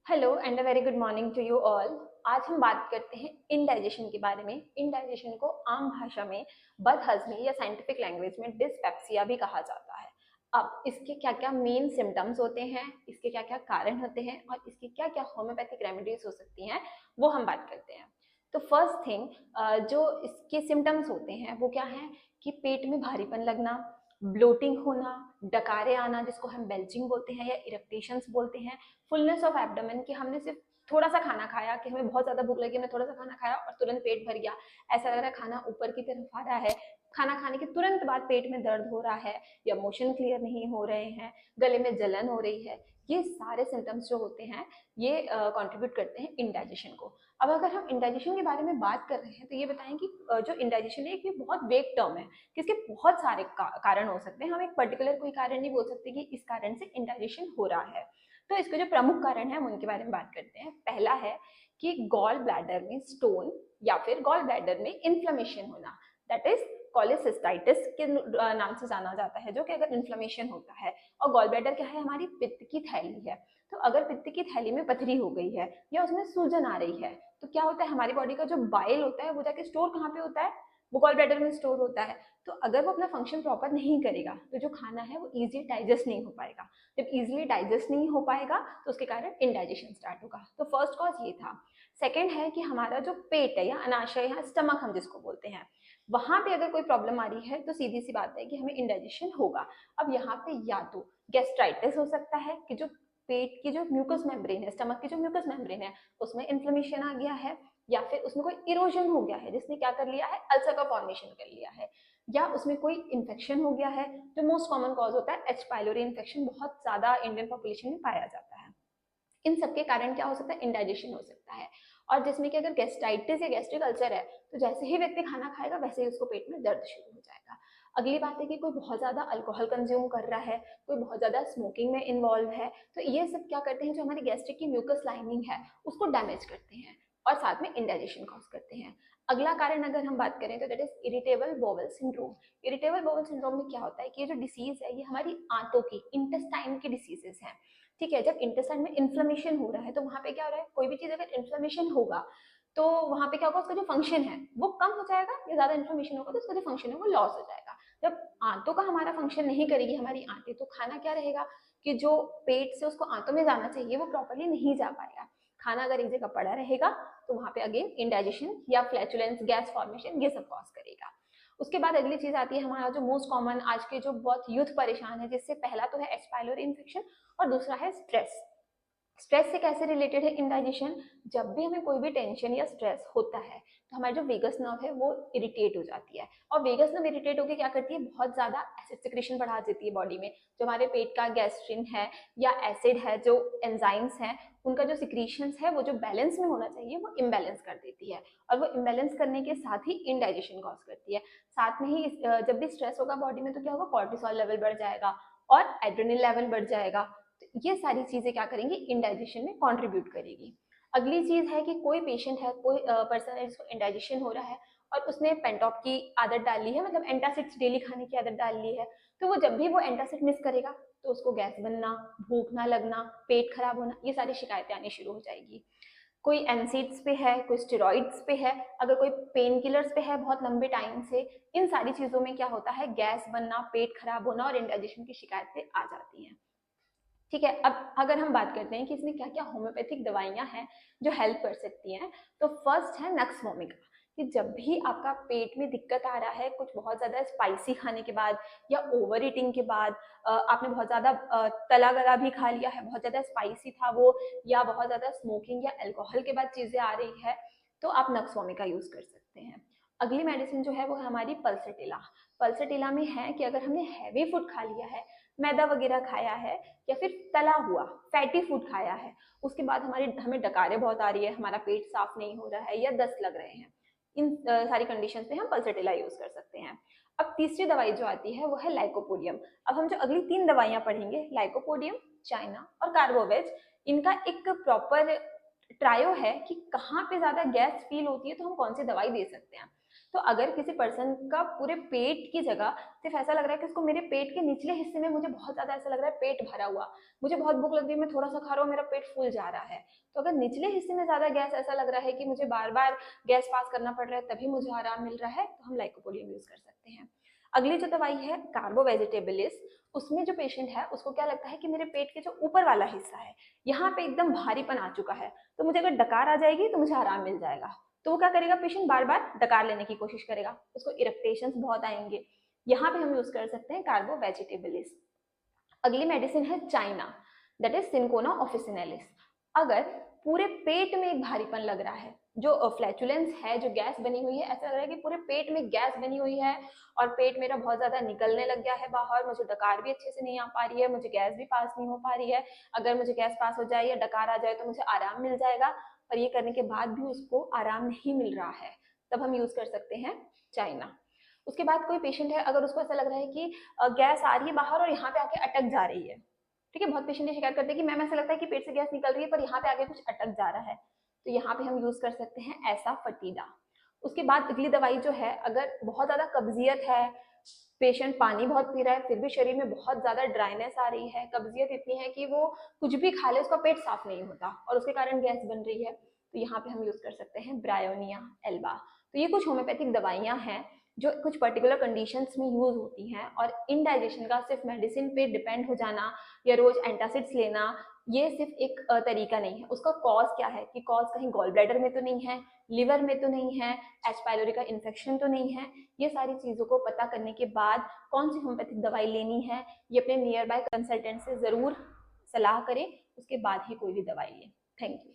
Hello and a very good morning to you all. आज हम बात करते हैं इंडाइजेशन के बारे में। इंडाइजेशन को आम भाषा में बदहजमी या साइंटिफिक लैंग्वेज में डिस्पेप्सिया भी कहा जाता है। अब इसके क्या क्या मेन सिम्टम्स होते हैं, इसके क्या क्या कारण होते हैं और इसकी क्या क्या होम्योपैथिक रेमेडीज हो सकती हैं, वो हम बात करते हैं। तो फर्स्ट थिंग, जो इसके सिम्टम्स होते हैं वो क्या है कि पेट में भारीपन लगना, ब्लोटिंग होना, डकारे आना जिसको हम बेल्चिंग बोलते हैं या इरेक्टेशंस बोलते हैं, फुलनेस ऑफ एब्डोमेन कि हमने सिर्फ थोड़ा सा खाना खाया, कि हमें बहुत ज्यादा भूख लगी, हमने थोड़ा सा खाना खाया और तुरंत पेट भर गया, ऐसा लग रहा है खाना ऊपर की तरफ आ रहा है, खाना खाने के तुरंत बाद पेट में दर्द हो रहा है या मोशन क्लियर नहीं हो रहे हैं, गले में जलन हो रही है, ये सारे सिम्टम्स जो होते हैं ये कंट्रीब्यूट करते हैं इंडाइजेशन को। अब अगर हम इंडाइजेशन के बारे में बात कर रहे हैं तो ये बताएं कि जो इंडाइजेशन है ये बहुत वेग टर्म है, किसके बहुत सारे कारण हो सकते हैं। हम एक पर्टिकुलर कोई कारण नहीं बोल सकते कि इस कारण से इंडाइजेशन हो रहा है। तो इसके जो प्रमुख कारण है हम उनके बारे में बात करते हैं। पहला है कि गॉल ब्लैडर में स्टोन या फिर गॉल ब्लैडर में इन्फ्लेमेशन होना, दैट इज कॉलेसिस्टाइटिस के नाम से जाना जाता है, जो कि अगर इन्फ्लेमेशन होता है। और गॉल ब्लैडर क्या है, हमारी पित्त की थैली है। तो अगर पित्त की थैली में पथरी हो गई है या उसमें सूजन आ रही है तो क्या होता है, हमारी बॉडी का जो बाइल होता है वो जाके स्टोर कहाँ पे होता है, वो गॉल ब्लैडर में स्टोर होता है। तो अगर वो अपना फंक्शन प्रॉपर नहीं करेगा तो जो खाना है वो इजी डाइजेस्ट नहीं हो पाएगा। जब इजीली डाइजेस्ट नहीं हो पाएगा तो उसके कारण इंडाइजेशन स्टार्ट होगा। तो फर्स्ट कॉज ये था। सेकेंड है कि हमारा जो पेट है या अनाशय या स्टमक हम जिसको बोलते हैं, वहां पे अगर कोई प्रॉब्लम आ रही है तो सीधी सी बात है कि हमें इंडाइजेशन होगा। अब यहाँ पे या तो गैस्ट्राइटिस हो सकता है कि जो पेट की जो म्यूकस मेम्ब्रेन है, स्टमक की जो म्यूकस मेम्ब्रेन है उसमें इन्फ्लेमेशन आ गया है, या फिर उसमें कोई इरोजन हो गया है जिसने क्या कर लिया है, अल्सर का फॉर्मेशन कर लिया है, या उसमें कोई इन्फेक्शन हो गया है। जो मोस्ट कॉमन कॉज होता है एच पाइलोरी इन्फेक्शन, बहुत ज्यादा इंडियन पॉपुलेशन में पाया जाता है। इन सबके कारण क्या हो सकता है, इंडाइजेशन हो सकता है। और जिसमें कि अगर गैस्ट्राइटिस या गैस्ट्रिक अल्सर है तो जैसे ही व्यक्ति खाना खाएगा वैसे ही उसको पेट में दर्द शुरू हो जाएगा। अगली बात है कि कोई बहुत ज्यादा अल्कोहल कंज्यूम कर रहा है, कोई बहुत ज्यादा स्मोकिंग में इन्वॉल्व है, तो ये सब क्या करते हैं, जो हमारी गैस्ट्रिक की म्यूकस लाइनिंग है उसको डैमेज करते हैं और साथ में इंडाइजेशन कॉज करते हैं। अगला कारण अगर हम बात करें तो that is irritable bowel syndrome. Irritable bowel syndrome में क्या होता है कि ये जो डिसीज है ये हमारी आंतों की, इंटेस्टाइन की डिसीजेस हैं। ठीक है, जब इंटेस्टाइन में इन्फ्लेमेशन हो रहा है तो वहां पे क्या हो रहा है, कोई भी चीज अगर इन्फ्लेमेशन होगा तो वहां पे क्या होगा, उसका जो फंक्शन है वो कम हो जाएगा, या ज्यादा इन्फ्लेमेशन होगा तो उसका जो फंक्शन है वो लॉस हो जाएगा। जब आंतों का हमारा फंक्शन नहीं करेगी हमारी आंतें, तो खाना क्या रहेगा कि जो पेट से उसको आंतों में जाना चाहिए वो प्रॉपरली नहीं जा पाएगा। खाना अगर एक जगह पड़ा रहेगा तो वहां पे अगेन इंडाइजेशन या फ्लैचुलेंस, गैस फॉर्मेशन, ये सब कॉज करेगा। उसके बाद अगली चीज आती है हमारा जो मोस्ट कॉमन आज के जो बहुत यूथ परेशान है, जिससे पहला तो है एच पाइलोरी इन्फेक्शन और दूसरा है स्ट्रेस। स्ट्रेस से कैसे रिलेटेड है इंडाइजेशन, जब भी हमें कोई भी टेंशन या स्ट्रेस होता है तो हमारी जो वेगस नर्व है वो इरिटेट हो जाती है, और वेगस नर्व इरिटेट होकर क्या करती है, बहुत ज्यादा एसिड सिक्रेशन बढ़ा देती है बॉडी में। जो हमारे पेट का गैस्ट्रिन है या एसिड है, जो एंजाइम्स हैं, उनका जो सिक्रीशंस है वो जो बैलेंस में होना चाहिए वो इम्बैलेंस कर देती है, और वो इम्बैलेंस करने के साथ ही इंडाइजेशन कॉज करती है। साथ में ही जब भी स्ट्रेस होगा बॉडी में तो क्या होगा, कॉर्टिसोल लेवल बढ़ जाएगा और एड्रेनल लेवल बढ़ जाएगा। तो ये सारी चीजें क्या करेंगी, इंडाइजेशन में कंट्रीब्यूट करेगी। अगली चीज है कि कोई पेशेंट है, कोई पर्सन है जिसको इंडाइजेशन हो रहा है और उसने पेंटॉप की आदत डाली है, मतलब एंटासिड्स डेली खाने की आदत डाल ली है, तो वो जब भी वो एंटासिड मिस करेगा तो उसको गैस बनना, भूख ना लगना, पेट खराब होना, ये सारी शिकायतें आनी शुरू हो जाएगी। कोई एनसीड्स पे है, कोई स्टेरॉइड्स पे है, अगर कोई पेन किलर्स पे है बहुत लंबे टाइम से, इन सारी चीजों में क्या होता है, गैस बनना, पेट खराब होना और इंडाइजेशन की शिकायतें आ जाती हैं। ठीक है, अब अगर हम बात करते हैं कि इसमें क्या क्या होम्योपैथिक दवाइयां हैं जो हेल्प कर सकती हैं, तो फर्स्ट है नक्स वोमिका। कि जब भी आपका पेट में दिक्कत आ रहा है कुछ बहुत ज्यादा स्पाइसी खाने के बाद या ओवर ईटिंग के बाद, आपने बहुत ज्यादा तला गला भी खा लिया है, बहुत ज्यादा स्पाइसी था वो, या बहुत ज्यादा स्मोकिंग या अल्कोहल के बाद चीजें आ रही है, तो आप नक्स वोमिका यूज कर सकते हैं। अगली मेडिसिन जो है वो है हमारी पल्सेटिला। पल्सेटिला में है कि अगर हमने हैवी फूड खा लिया है, मैदा वगैरह खाया है, या फिर तला हुआ फैटी फूड खाया है, उसके बाद हमें डकारे बहुत आ रही है, हमारा पेट साफ नहीं हो रहा है या दस्त लग रहे हैं, इन सारी कंडीशंस पे हम पल्सेटिला यूज कर सकते हैं। अब तीसरी दवाई जो आती है वो है लाइकोपोडियम। अब हम जो अगली तीन दवाइयां पढ़ेंगे, लाइकोपोडियम, चाइना और कार्बोवेज, इनका एक प्रॉपर ट्रायो है कि कहाँ पे ज्यादा गैस फील होती है तो हम कौन सी दवाई दे सकते हैं। तो अगर किसी पर्सन का पूरे पेट की जगह सिर्फ ऐसा लग रहा है कि उसको मेरे पेट के निचले हिस्से में मुझे बहुत ज्यादा ऐसा लग रहा है पेट भरा हुआ, मुझे बहुत भूख लग रही है, मैं थोड़ा सा खा रहा हूँ, मेरा पेट फूल जा रहा है, तो अगर निचले हिस्से में ज्यादा गैस ऐसा लग रहा है कि मुझे बार बार गैस पास करना पड़ रहा है तभी मुझे आराम मिल रहा है, तो हम लाइकोपोडियम यूज कर सकते हैं। अगली जो दवाई है कार्बो वेजिटेबलिस, उसमें जो पेशेंट है उसको क्या लगता है कि मेरे पेट के जो ऊपर वाला हिस्सा है यहाँ पे एकदम भारीपन आ चुका है, तो मुझे अगर डकार आ जाएगी तो मुझे आराम मिल जाएगा, तो वो क्या करेगा, पेशेंट बार बार डकार लेने की कोशिश करेगा, उसको इरिटेशंस बहुत आएंगे, यहाँ पे हम यूज कर सकते हैं कार्बो वेजिटेबलिस। अगली मेडिसिन है China, that is cinchona officinalis. अगर पूरे पेट में एक भारीपन लग रहा है, जो फ्लैचुलेंस है, जो गैस बनी हुई है, ऐसा लग रहा है कि पूरे पेट में गैस बनी हुई है और पेट मेरा बहुत ज्यादा निकलने लग गया है बाहर, मुझे डकार भी अच्छे से नहीं आ पा रही है, मुझे गैस भी पास नहीं हो पा रही है, अगर मुझे गैस पास हो जाए या डकार आ जाए तो मुझे आराम मिल जाएगा, और ये करने के बाद भी उसको आराम नहीं मिल रहा है, तब हम यूज कर सकते हैं चाइना। उसके बाद कोई पेशेंट है, अगर उसको ऐसा लग रहा है कि गैस आ रही है बाहर और यहाँ पे आके अटक जा रही है, ठीक है, बहुत पेशेंट ये शिकायत करते हैं कि मैम ऐसा लगता है कि पेट से गैस निकल रही है पर यहाँ पे आके कुछ अटक जा रहा है, तो यहाँ पे हम यूज कर सकते हैं ऐसा फटीडा। उसके बाद अगली दवाई जो है, अगर बहुत ज्यादा कब्जियत है, पेशेंट पानी बहुत पी रहा है फिर भी शरीर में बहुत ज्यादा ड्राइनेस आ रही है, कब्जियत इतनी है कि वो कुछ भी खा ले उसका पेट साफ नहीं होता और उसके कारण गैस बन रही है, तो यहाँ पे हम यूज कर सकते हैं ब्रायोनिया एल्बा। तो ये कुछ होम्योपैथिक दवाइयाँ हैं जो कुछ पर्टिकुलर कंडीशंस में यूज होती हैं, और इनडाइजेशन का सिर्फ मेडिसिन पे डिपेंड हो जाना या रोज एंटासिड्स लेना ये सिर्फ एक तरीका नहीं है, उसका कॉज क्या है, कि कॉज कहीं गॉल ब्लैडर में तो नहीं है, लिवर में तो नहीं है, एच पाइलोरी का इन्फेक्शन तो नहीं है, ये सारी चीज़ों को पता करने के बाद कौन सी होम्योपैथिक दवाई लेनी है ये अपने नियर बाय कंसल्टेंट से ज़रूर सलाह करें, उसके बाद ही कोई भी दवाई लें। Thank you.